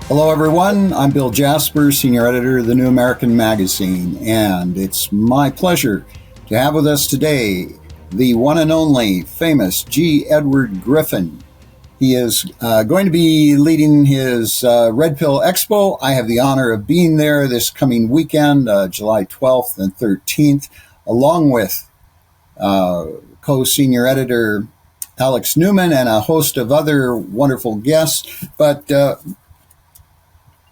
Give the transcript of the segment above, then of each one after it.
Hello, everyone. I'm Bill Jasper, Senior Editor of the New American Magazine, and it's my pleasure to have with us today the one and only famous G. Edward Griffin. He is going to be leading his Red Pill Expo. I have the honor of being there this coming weekend, July 12th and 13th, along with co-senior editor Alex Newman and a host of other wonderful guests. But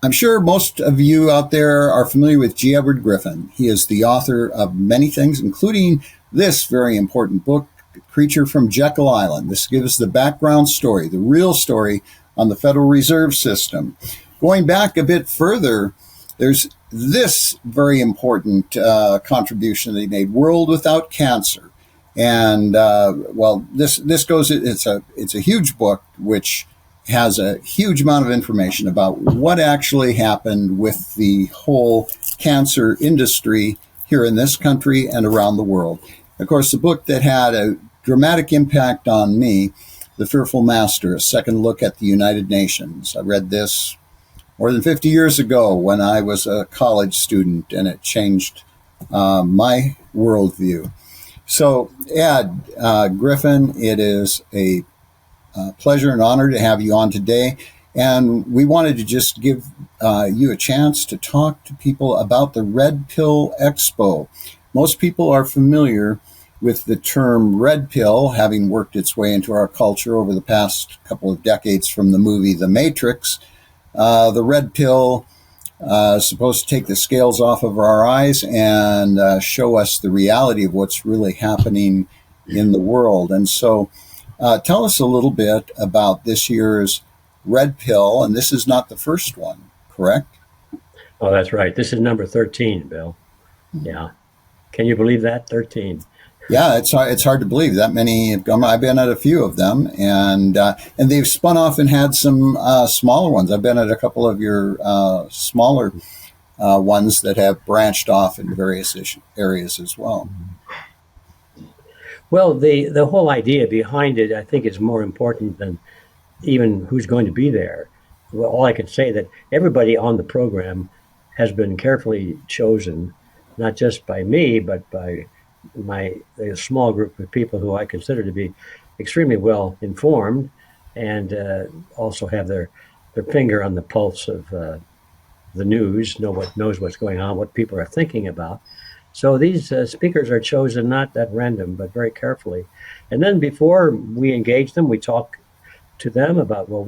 I'm sure most of you out there are familiar with G. Edward Griffin. He is the author of many things, including this very important book, Creature from Jekyll Island. This gives the background story, the real story on the Federal Reserve System. Going back a bit further, there's this very important contribution that he made, World Without Cancer. And, this goes, it's a huge book, which has a huge amount of information about what actually happened with the whole cancer industry here in this country and around the world. Of course, the book that had a dramatic impact on me, The Fearful Master, A Second Look at the United Nations. I read this more than 50 years ago when I was a college student, and it changed my worldview. So, Ed Griffin, it is a pleasure and honor to have you on today. And we wanted to just give you a chance to talk to people about the Red Pill Expo. Most people are familiar with the term red pill, having worked its way into our culture over the past couple of decades from the movie The Matrix. The red pill is supposed to take the scales off of our eyes and show us the reality of what's really happening in the world. And so tell us a little bit about this year's Red Pill, and this is not the first one, correct? Oh, that's right. This is number 13, Bill. Yeah. Can you believe that? 13. Yeah, it's hard to believe that many have come. I've been at a few of them, and they've spun off and had some smaller ones. I've been at a couple of your smaller ones that have branched off in various areas as well. Well, the whole idea behind it, I think, is more important than even who's going to be there. Well, all I can say that everybody on the program has been carefully chosen, not just by me, but by a small group of people who I consider to be extremely well informed and also have their finger on the pulse of the news, knows what's going on, what people are thinking about. So these speakers are chosen not at random, but very carefully. And then before we engage them, we talk to them about, well,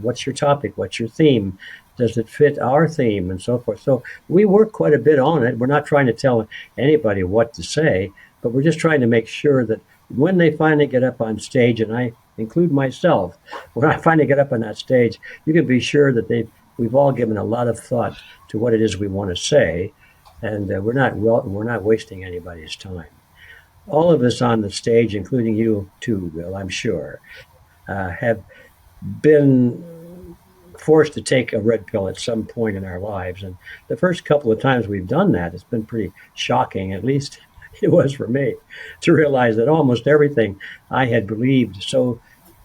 what's your topic? What's your theme? Does it fit our theme? And so forth. So we work quite a bit on it. We're not trying to tell anybody what to say, but we're just trying to make sure that when they finally get up on stage, and I include myself, when I finally get up on that stage, you can be sure that we've all given a lot of thought to what it is we want to say. And we're not wasting anybody's time. All of us on the stage, including you too, Bill, I'm sure, have been forced to take a red pill at some point in our lives. And the first couple of times we've done that, it's been pretty shocking, at least it was for me, to realize that almost everything I had believed so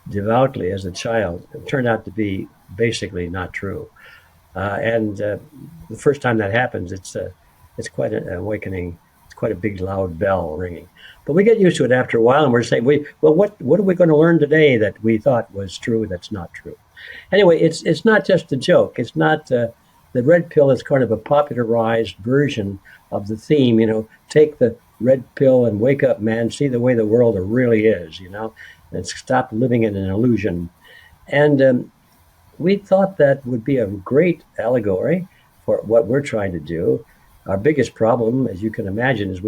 devoutly as a child turned out to be basically not true. The first time that happens, it's quite an awakening. It's quite a big, loud bell ringing. But we get used to it after a while, and we're saying, what are we going to learn today that we thought was true that's not true? Anyway, it's not just a joke. It's not the red pill is kind of a popularized version of the theme. Take the red pill and wake up, man. See the way the world really is. And stop living in an illusion. And we thought that would be a great allegory for what we're trying to do. Our biggest problem, as you can imagine, is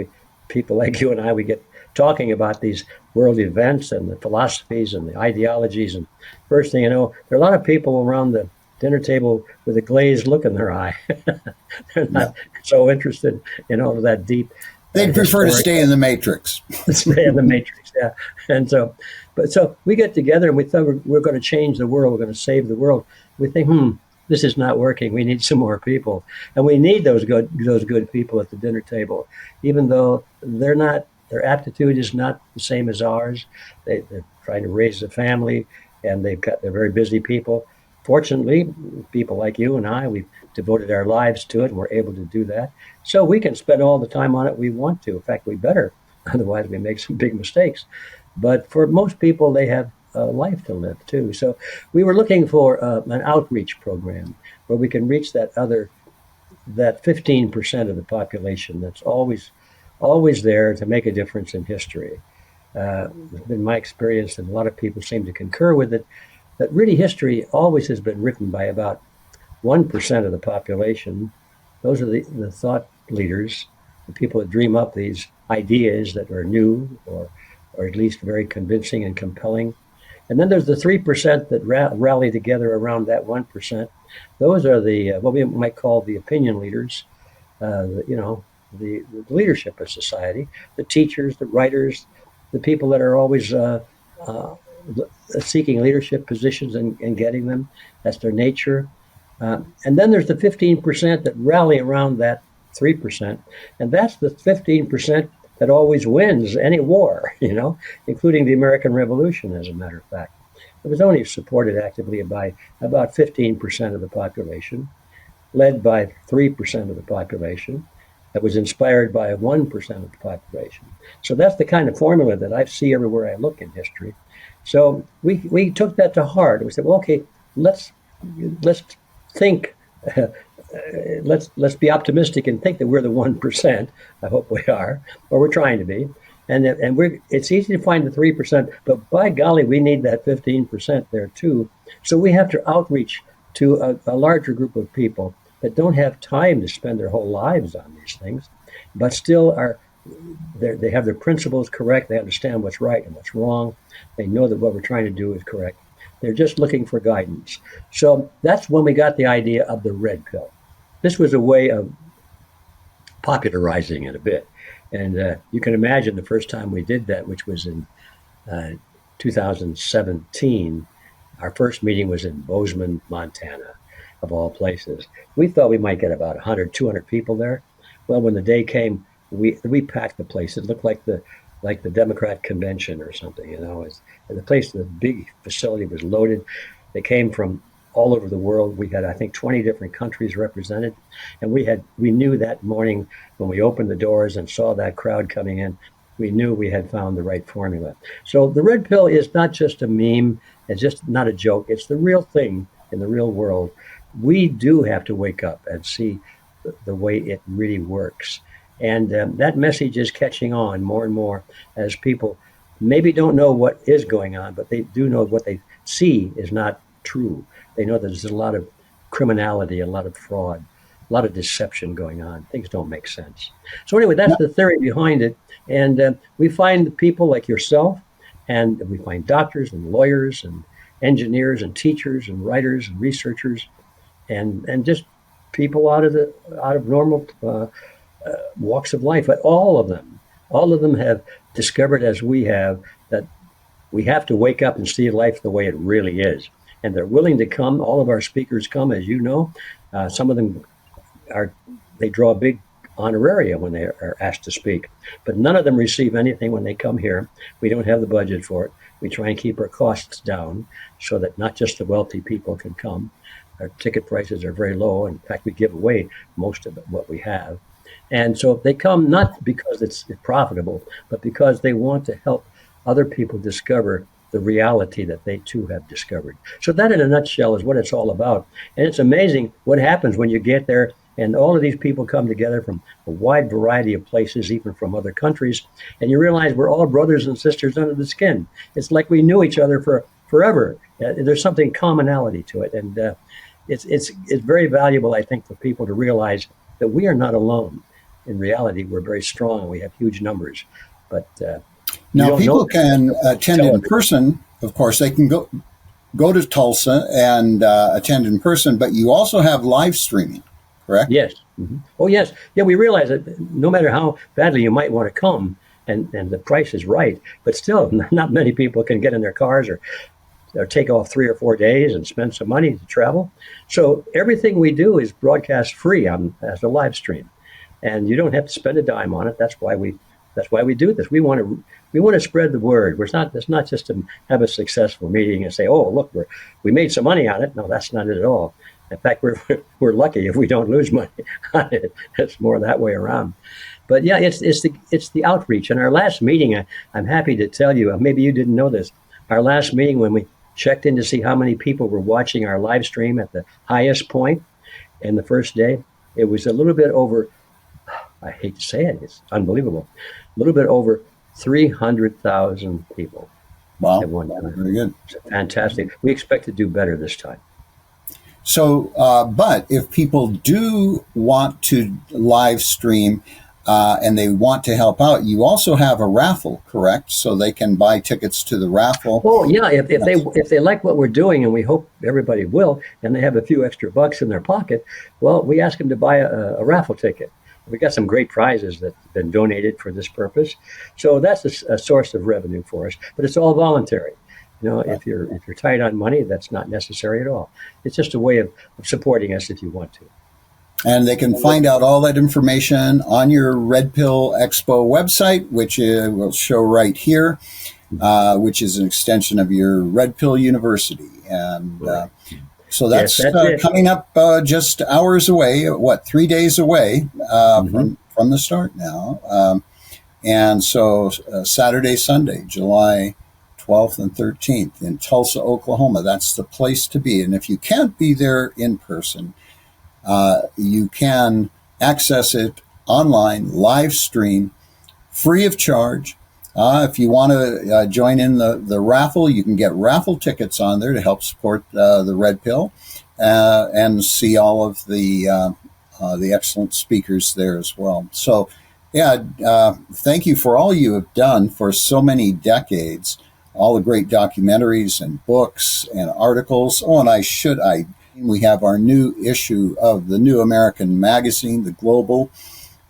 people like you and I, we get talking about these world events and the philosophies and the ideologies. And first thing you know, there are a lot of people around the dinner table with a glazed look in their eye. They're not so interested in all of that deep. They'd prefer to stay in the Matrix. Stay in the Matrix, yeah. And so we get together and we thought we're going to change the world. We're going to save the world. We think, this is not working. We need some more people, and we need those good people at the dinner table, even though their aptitude is not the same as ours. They're trying to raise a family, and they're very busy people. fortunately, people like you and I, we've devoted our lives to it and we're able to do that. So we can spend all the time on it we want to. In fact, we better. Otherwise, we make some big mistakes. But for most people, they have a life to live too. So we were looking for an outreach program where we can reach that 15% of the population that's always there to make a difference in history. It's been my experience, and a lot of people seem to concur with it, that really history always has been written by about 1% of the population. Those are the thought leaders, the people that dream up these ideas that are new or at least very convincing and compelling. And then there's the 3% that rally together around that 1%. Those are the what we might call the opinion leaders, the leadership of society, the teachers, the writers, the people that are always seeking leadership positions and getting them. That's their nature. And then there's the 15% that rally around that 3%. And that's the 15% that always wins any war, including the American Revolution, as a matter of fact. It was only supported actively by about 15% of the population, led by 3% of the population, that was inspired by 1% of the population. So that's the kind of formula that I see everywhere I look in history. So we took that to heart. We said, well, okay, let's think, let's be optimistic and think that we're the 1%. I hope we are, or we're trying to be. And it's easy to find the 3%, but by golly, we need that 15% there too. So we have to outreach to a larger group of people that don't have time to spend their whole lives on these things, but still they have their principles correct. They understand what's right and what's wrong. They know that what we're trying to do is correct. They're just looking for guidance. So that's when we got the idea of the red pill. This was a way of popularizing it a bit. And you can imagine the first time we did that, which was in 2017. Our first meeting was in Bozeman, Montana, of all places. We thought we might get about 100, 200 people there. Well, when the day came, we packed the place. It looked like the Democrat convention or something, And the place, the big facility was loaded. They came from all over the world. We had, I think, 20 different countries represented. And we knew that morning when we opened the doors and saw that crowd coming in, we knew we had found the right formula. So the red pill is not just a meme. It's just not a joke. It's the real thing in the real world. We do have to wake up and see the way it really works. And that message is catching on more and more as people maybe don't know what is going on, but they do know what they see is not true. They know that there's a lot of criminality, a lot of fraud, a lot of deception going on. Things don't make sense. So anyway, that's the theory behind it. And we find people like yourself, and we find doctors and lawyers and engineers and teachers and writers and researchers and just people out of normal walks of life. But all of them have discovered, as we have, that we have to wake up and see life the way it really is. And they're willing to come. All of our speakers come, as you know. Some of them they draw a big honorarium when they are asked to speak, but none of them receive anything when they come here. We don't have the budget for it. We try and keep our costs down so that not just the wealthy people can come. Our ticket prices are very low. In fact, we give away most of what we have. And so they come not because it's profitable, but because they want to help other people discover the reality that they too have discovered. So that in a nutshell is what it's all about. And it's amazing what happens when you get there and all of these people come together from a wide variety of places, even from other countries, and you realize we're all brothers and sisters under the skin. It's like we knew each other for forever. There's something commonality to it, and it's very valuable, I think, for people to realize that we are not alone. In reality, we're very strong. We have huge numbers, but now people can attend in person. Of course, they can go to Tulsa and attend in person, but you also have live streaming. Correct? Yes. Mm-hmm. Oh, yes. Yeah, we realize that no matter how badly you might want to come, and the price is right, but still, not many people can get in their cars or take off 3 or 4 days and spend some money to travel. So everything we do is broadcast free as a live stream, and you don't have to spend a dime on it. That's why we That's why we do this. We want to spread the word. It's not just to have a successful meeting and say, oh, look, we made some money on it. No, that's not it at all. In fact, we're lucky if we don't lose money on it. It's more that way around. But yeah, it's the outreach. And our last meeting, I'm happy to tell you, maybe you didn't know this. Our last meeting, when we checked in to see how many people were watching our live stream at the highest point in the first day, it was a little bit over, I hate to say it, it's unbelievable, a little bit over 300,000 people. Wow, at one time. Very good. It's fantastic. We expect to do better this time. So, but if people do want to live stream and they want to help out, you also have a raffle, correct? So they can buy tickets to the raffle. Oh yeah, if they like what we're doing, and we hope everybody will, and they have a few extra bucks in their pocket, well, we ask them to buy a raffle ticket. We got some great prizes that have been donated for this purpose, so that's a source of revenue for us. But it's all voluntary. You know, if you're tight on money, that's not necessary at all. It's just a way of supporting us if you want to. And they can find out all that information on your Red Pill Expo website, which will show right here, which is an extension of your Red Pill University. And so that's coming up just hours away, 3 days away from the start now. And so Saturday, Sunday, July 12th and 13th in Tulsa, Oklahoma. That's the place to be. And if you can't be there in person, you can access it online, live stream, free of charge. If you want to join in the raffle, you can get raffle tickets on there to help support the Red Pill and see all of the excellent speakers there as well. So, thank you for all you have done for so many decades. All the great documentaries and books and articles. Oh, and we have our new issue of the New American Magazine, the Global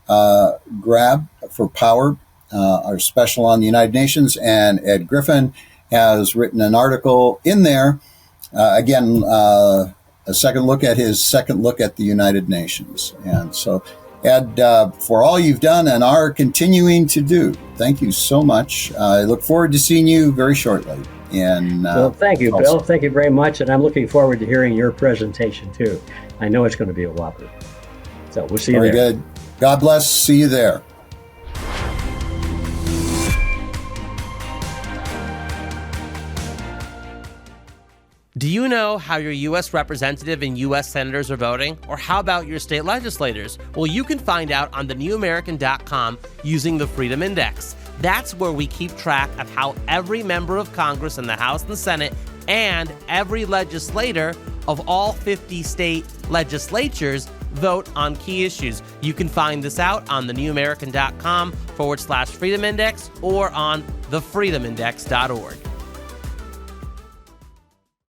Grab for Power, our special on the United Nations. And Ed Griffin has written an article in there, again, a second look at his second look at the United Nations. And so, Ed, for all you've done and are continuing to do, thank you so much. I look forward to seeing you very shortly. Well, thank you, Bill. Thank you very much. And I'm looking forward to hearing your presentation, too. I know it's going to be a whopper. So we'll see you there. Very good. God bless. See you there. Do you know how your U.S. representative and U.S. senators are voting? Or how about your state legislators? Well, you can find out on thenewamerican.com using the Freedom Index. That's where we keep track of how every member of Congress in the House and the Senate and every legislator of all 50 state legislatures vote on key issues. You can find this out on thenewamerican.com/Freedom Index or on thefreedomindex.org.